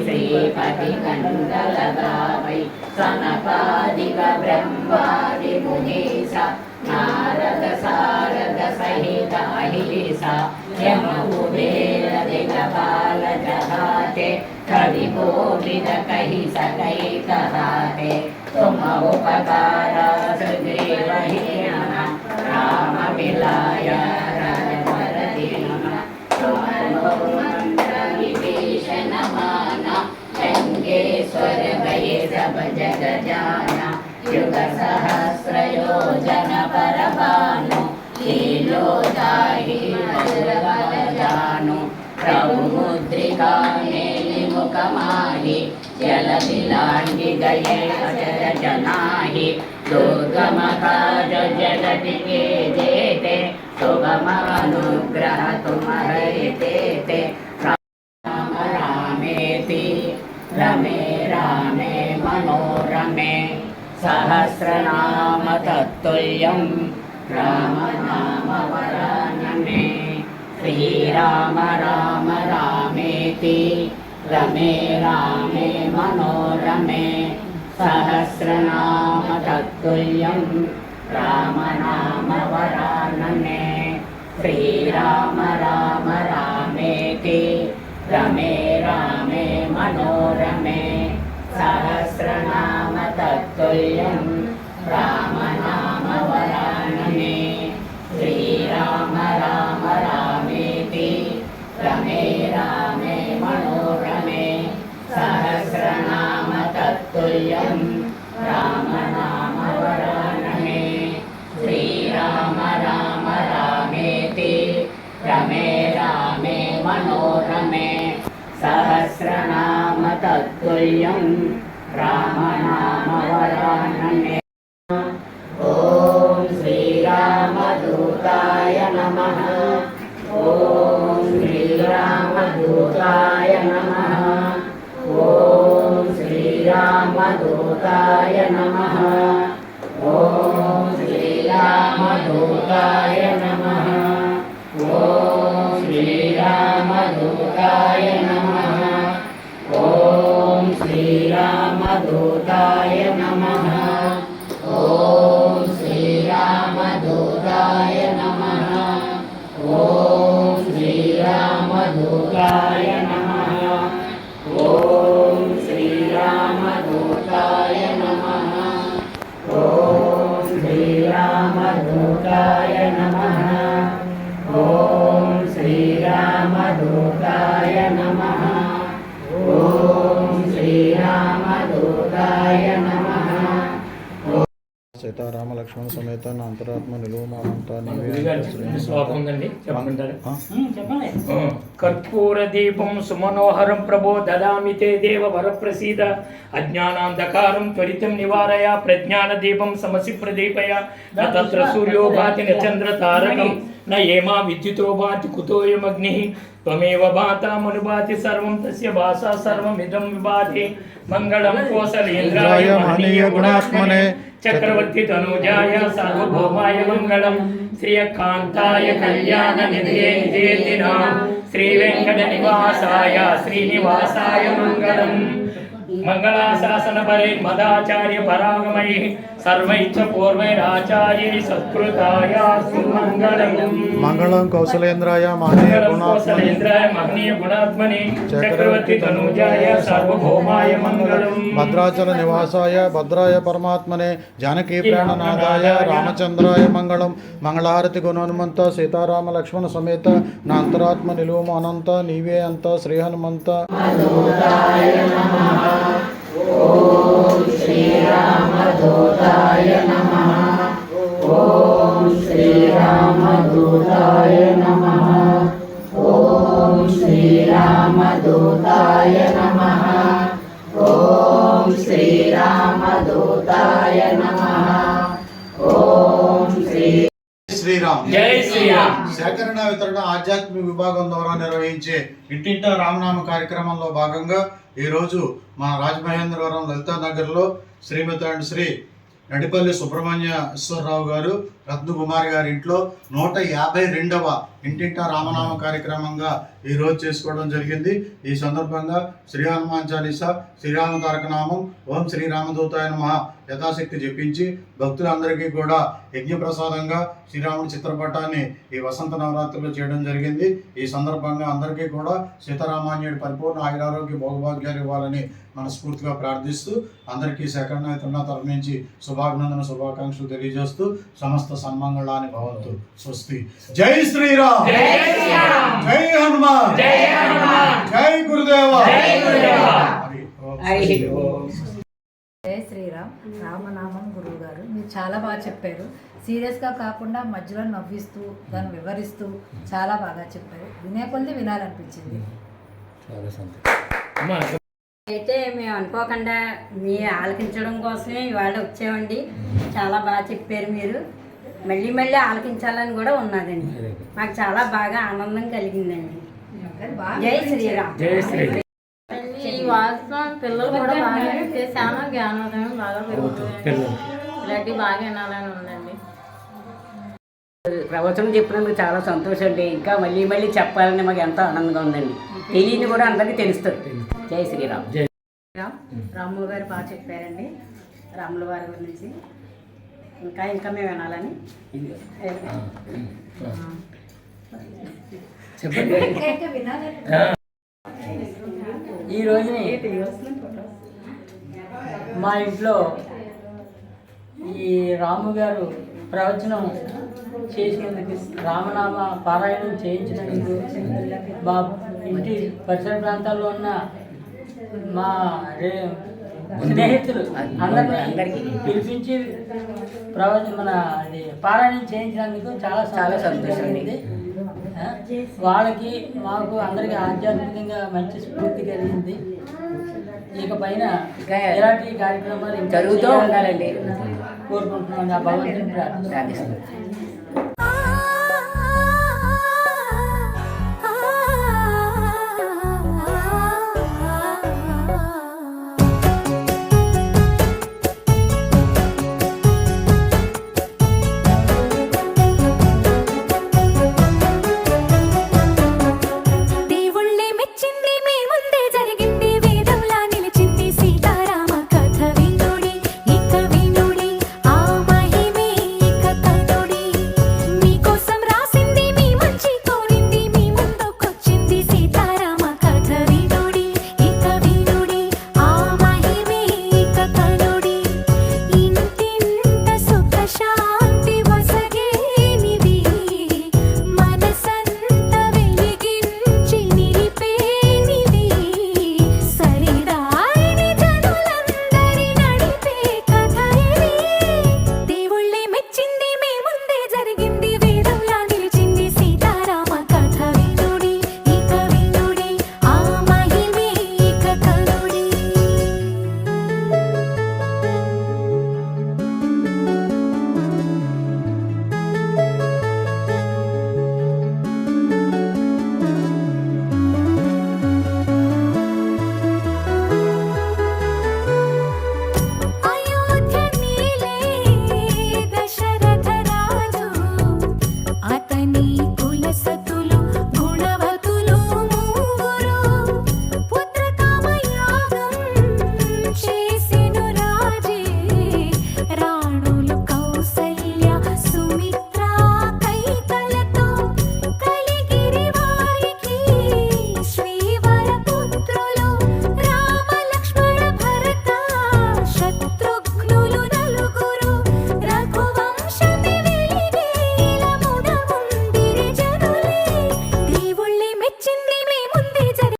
श्रीपति कंदलदावै सनकादिक ब्रह्मादि मुनीसा नारद सारद सहित अहिसा यम कुबेर दिगपाल जहाते कवि कोविद कहि सकै कहाते तुम उपकारा सुग्रीव ही राम मिलाय रघुवर दीना विभीषण माना लंकेश्वर भय सब जग जाना युग सहस्र योजन पर भानु लीलो ताहि मधुर बल जानु प्रभु मुद्रिका मेलि मुख माहि जलधि लांघि गए अजर जनाहि दुर्गम काज जगति के जेते सुगम अनुग्रह तुम्हारे तेते राम रामेति रमे रामे मनोरमे सहस्रनाम तत्तुल्यं राम नाम वरानने श्रीराम राम रामेति रमे रामे मनोरमे सहस्रनाम तत्तुल्यं राम नाम वरानने श्रीराम राम रामेति रमे रामे मनोरमे सहस्रनाम तत्तुल्यं राम नाम वरानने श्रीराम राम रामेति रमे रामे मनोरमे सहस्रनाम तत्तुल्यं राम नाम वरानने श्रीराम राम रामेति रमे रामे मनोरमे सहस्रनाम तत्तुल्यं राम नाम वरानने ओम श्रीरामदूताय नमः ओम श्रीरामदूताय नमः ओम श्रीरामदूताय नमः ओम श्रीरामदूताय नमः ओम श्रीरामदूताय नमः ओम श्रीरामदूताय नमः ओम श्रीरामदूताय नमः ओम श्रीरामदूताय नमः ओम श्रीरामदूताय नमः ओम श्रीरामदूताय नमः ओम श्रीरामदूताय नमः ओम श्रीरामदूताय नमः సీతారామ లక్ష్మణ సమేత అంతరాత్మ నిలువమానంత కర్పూర దీపం సుమనోహరం ప్రభో దదామి తే దేవ వరప్రసీద అజ్ఞానాంధకారం త్వరితం నివారయ ప్రజ్ఞాన దీపం సమసి ప్రదీపయ తత్ర సూర్యో భాతి న చంద్ర తారకం న ఏమా విద్యుతో భాతి కుతోయమగ్ని త్వమేవ భాతామనుభాతి సర్వం తస్య భాషా సర్వమిదం విభాతి మంగళం కోసలేంద్రాయ మహనీయ గుణాత్మనే చక్రవర్తి తనూజాయ సార్వభౌమాయ మంగళం శ్రీయకాంతాయ కళ్యాణ నిధయే నిధేతినాం శ్రీ వెంకట నివాసాయ శ్రీనివాసాయ మంగళం మంగళాశాసన పరే మదాచార్య పరాగమై సర్వైచ్చ పూర్వైరాచార్య సత్కృతాయ సుమంగళం మంగళం కౌశలేంద్రాయ మహనీయ గుణాత్మనే చక్రవర్తి తనూజాయ సార్వభౌమాయ మంగళం భద్రాచల నివాసాయ భద్రాయ పరమాత్మనే జానకీ ప్రాణనాథాయ రామచంద్రాయ మంగళం మంగళహారతి గుణహనుమంత సీతారామ లక్ష్మణ సమేత నా అంతరాత్మ నిలువము అనంత నీవే అంత శ్రీ హనుమంత ఓం శ్రీరామదూతాయ నమః ఓం శ్రీరామదూతాయ నమః ఓం శ్రీరామదూతాయ నమః ఓం శ్రీరామదూతాయ నమః ఓం శ్రీరామ్ జై శ్రీరామ్ సేకరణ వితరణ ఆధ్యాత్మిక విభాగం ద్వారా నిర్వహించే ఇంటింటా రామనామ కార్యక్రమంలో భాగంగా ఈరోజు మా రాజమహేంద్రవరం లలితానగర్లో శ్రీమతి అండ్ శ్రీ నడిపల్లి సుబ్రహ్మణ్యేశ్వరరావు గారు రత్నకుమారి గారి ఇంట్లో 152వ ఇంటింటా రామనామ కార్యక్రమంగా ఈరోజు చేసుకోవడం జరిగింది. ఈ సందర్భంగా శ్రీ హనుమాన్ చాలీసా, శ్రీరామ తారక నామం, ఓం శ్రీరామదూతాయ నమః యథాశక్తి జపించి భక్తులందరికీ కూడా యజ్ఞప్రసాదంగా శ్రీరాముడి చిత్రపటాన్ని ఈ వసంత నవరాత్రులు చేయడం జరిగింది. ఈ సందర్భంగా అందరికీ కూడా సీతారామాన్యుడి పరిపూర్ణ ఆయురారోగ్య భోగభాగ్యాలు ఇవ్వాలని మనస్ఫూర్తిగా ప్రార్థిస్తూ అందరికీ సేకరణ తరఫు నుంచి శుభాభినందన శుభాకాంక్షలు తెలియజేస్తూ సమస్త సన్మంగళాన్ని భవంతు. స్వస్తి. జై శ్రీరామ్, జై హనుమాన్, జై గురుదేవ. జై శ్రీరామ్. రామనామం గురువు గారు మీరు చాలా బాగా చెప్పారు. సీరియస్గా కాకుండా మధ్యలో నవ్విస్తూ దాన్ని వివరిస్తూ చాలా బాగా చెప్పారు. వినే కొద్ది వినాలనిపించింది. అయితే మేము అనుకోకుండా మీ ఆలకించడం కోసమే ఇవాళ వచ్చామండి. చాలా బాగా చెప్పారు మీరు. మళ్ళీ మళ్ళీ ఆలకించాలని కూడా ఉన్నదండి. మాకు చాలా బాగా ఆనందం కలిగిందండి. జై శ్రీరామ్. జై శ్రీరామ్. ఈ వాస్తవం పిల్లలు కూడా బాగా చాలా జ్ఞానోదయం బాగా పెరుగుతుంది. ఇలాంటి బాగా వినాలని ఉందండి. ప్రవచనం చెప్పినందుకు చాలా సంతోషం అండి. ఇంకా మళ్ళీ మళ్ళీ చెప్పాలని మాకు ఎంతో ఆనందంగా ఉందండి. తెలియని కూడా అందరికీ తెలుస్తుంది. జై శ్రీరామ్. రాములు గారు బాగా చెప్పారండి. రాముల వారి గురించి ఇంకా ఇంకా మేము వినాలని. ఇంకా వినాలని ఈ రోజుని మా ఇంట్లో ఈ రాము గారు ప్రవచనం చేసినందుకు, రామనామ పారాయణం చేయించినందుకు, మా ఇంటి పరిసర ప్రాంతాల్లో ఉన్న మా స్నేహితులు అందరికీ పిలిపించి మన అది పారాయణం చేయించినందుకు చాలా చాలా సంతోషం ఉంది. వాళ్ళకి మాకు అందరికీ ఆధ్యాత్మికంగా మంచి స్ఫూర్తి కలిగింది. ఇక పైన ఎలాంటి కార్యక్రమాలు జరుగుతూ ఉండాలండి కోరుకుంటున్నాను. ఆ భగవంతుని ప్రార్థిస్తున్నాను.